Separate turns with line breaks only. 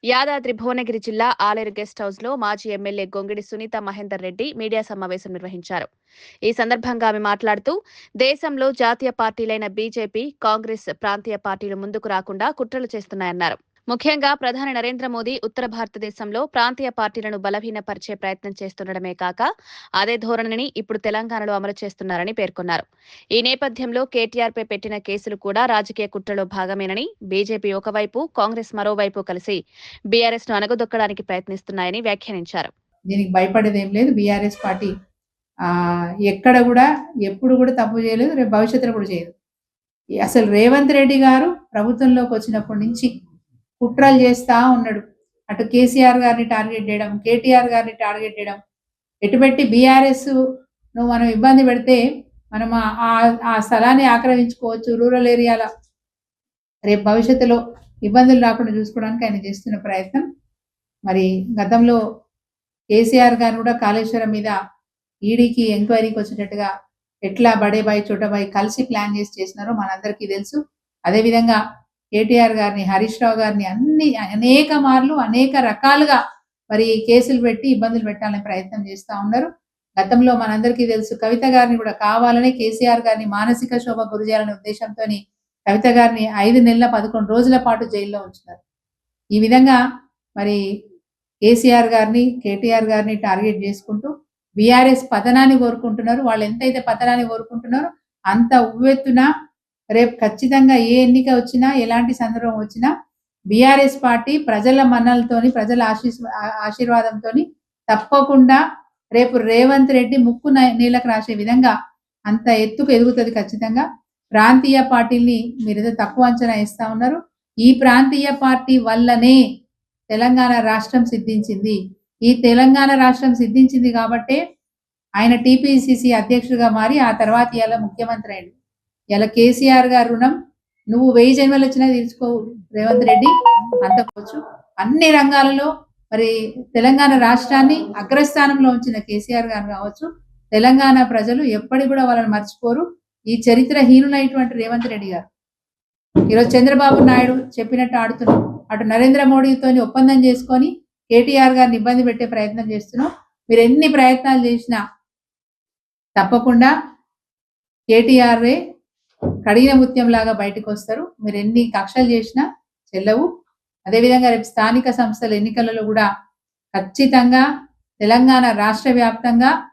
యాదాద్రి భువనగిరి జిల్లా Aleru guest house లో మాజీ ఎమ్మెల్యే గొంగిడి సునీత మహేందర్ రెడ్డి మీడియా సమావేశం నిర్వహించారు. ఈ సందర్భంగా ఆమె మాట్లాడుతూ, దేశంలో జాతీయ పార్టీలైన బీజేపీ, కాంగ్రెస్ ప్రాంతీయ పార్టీలు ముందుకు రాకుండా కుట్రలు చేస్తున్నాయన్నారు. ముఖ్యంగా ప్రధాని నరేంద్ర మోదీ ఉత్తర భారతదేశంలో ప్రాంతీయ పార్టీలను బలహీనపరిచే ప్రయత్నం చేస్తుండడమే కాక అదే ధోరణిని ఇప్పుడు తెలంగాణలో అమలు చేస్తున్నారని పేర్కొన్నారు. ఈ నేపథ్యంలో కేటీఆర్పై పెట్టిన కేసులు కూడా రాజకీయ కుట్రలో భాగమేనని, బీజేపీ ఒకవైపు, కాంగ్రెస్ మరోవైపు కలిసి బీఆర్ఎస్ ను అణగదొక్కడానికి ప్రయత్నిస్తున్నాయని వ్యాఖ్యానించారు.
దీనికి భయపడేదేం లేదు. బీఆర్ఎస్ పార్టీ ఎక్కడ కూడా ఎప్పుడు కూడా తప్పు చేయలేదు, రేపు భవిష్యత్తులో కూడా చేయదు. అసలు రేవంత్ రెడ్డి గారు ప్రభుత్వంలోకి వచ్చినప్పటి నుంచి కుట్రలు చేస్తా ఉన్నాడు. అటు కేసీఆర్ గారిని టార్గెట్ చేయడం, కేటీఆర్ గారిని టార్గెట్ చేయడం, ఎటుపెట్టి బీఆర్ఎస్ నువ్వు మనం ఇబ్బంది పెడితే మనం ఆ స్థలాన్ని ఆక్రమించుకోవచ్చు, రూరల్ ఏరియాలో రేపు భవిష్యత్తులో ఇబ్బందులు రాకుండా చూసుకోవడానికి ఆయన చేస్తున్న ప్రయత్నం. మరి గతంలో కేసీఆర్ గారు కూడా కాళేశ్వరం మీద ఈడీకి ఎంక్వైరీకి వచ్చేటట్టుగా ఎట్లా బడేబాయి చోటబాయి కలిసి ప్లాన్ చేసినారో మనందరికీ తెలుసు. అదేవిధంగా కేటీఆర్ గారిని, హరీష్ రావు గారిని అనేక మార్లు అనేక రకాలుగా మరి కేసులు పెట్టి ఇబ్బందులు పెట్టాలని ప్రయత్నం చేస్తూ ఉన్నారు. గతంలో మనందరికీ తెలుసు, కవిత గారిని కూడా కావాలని కేసీఆర్ గారిని మానసిక శోభ గురి చేయాలనే ఉద్దేశంతో కవిత గారిని 5 నెలల 11 రోజుల పాటు జైల్లో ఉంచున్నారు. ఈ విధంగా మరి కేసీఆర్ గారిని, కేటీఆర్ గారిని టార్గెట్ చేసుకుంటూ బీఆర్ఎస్ పతనాన్ని కోరుకుంటున్నారు. వాళ్ళు ఎంతైతే పతనాన్ని కోరుకుంటున్నారో అంత ఉవ్వెత్తున రేపు ఖచ్చితంగా ఏ ఎన్నిక వచ్చినా, ఎలాంటి సందర్భం వచ్చినా బీఆర్ఎస్ పార్టీ ప్రజల మన్నలతోని, ప్రజల ఆశీర్వాదంతో తప్పకుండా రేపు రేవంత్ రెడ్డి ముక్కు నీళ్ళకు రాసే విధంగా అంత ఎత్తుకు ఎదుగుతుంది. ఖచ్చితంగా ప్రాంతీయ పార్టీల్ని మీరు తక్కువ అంచనా ఇస్తా ఉన్నారు. ఈ ప్రాంతీయ పార్టీ వల్లనే తెలంగాణ రాష్ట్రం సిద్ధించింది. ఈ తెలంగాణ రాష్ట్రం సిద్ధించింది కాబట్టే ఆయన టీపీసీసీ అధ్యక్షుడిగా మారి ఆ తర్వాత ఇలా ముఖ్యమంత్రి అయ్యాడు. ఇలా కేసీఆర్ గారు రుణం నువ్వు 1000 జన్మలు వచ్చినా తీర్చుకోవు రేవంత్ రెడ్డి. అంతకోవచ్చు అన్ని రంగాలలో మరి తెలంగాణ రాష్ట్రాన్ని అగ్రస్థానంలో ఉంచిన కేసీఆర్ గారు కావచ్చు, తెలంగాణ ప్రజలు ఎప్పటికి కూడా వాళ్ళని మర్చిపోరు. ఈ చరిత్రహీనులైనటువంటి రేవంత్ రెడ్డి గారు ఈరోజు చంద్రబాబు నాయుడు చెప్పినట్టు ఆడుతున్నాం. అటు నరేంద్ర మోడీతో ఒప్పందం చేసుకొని కేటీఆర్ గారిని ఇబ్బంది పెట్టే ప్రయత్నం చేస్తున్నాం. మీరు ఎన్ని ప్రయత్నాలు చేసినా తప్పకుండా కేటీఆర్ఏ కడిగిన ముత్యం లాగా బయటకు వస్తారు. మీరు ఎన్ని కక్షలు చేసినా చెల్లవు. అదేవిధంగా రేపు స్థానిక సంస్థల ఎన్నికలలో కూడా ఖచ్చితంగా తెలంగాణ రాష్ట్ర వ్యాప్తంగా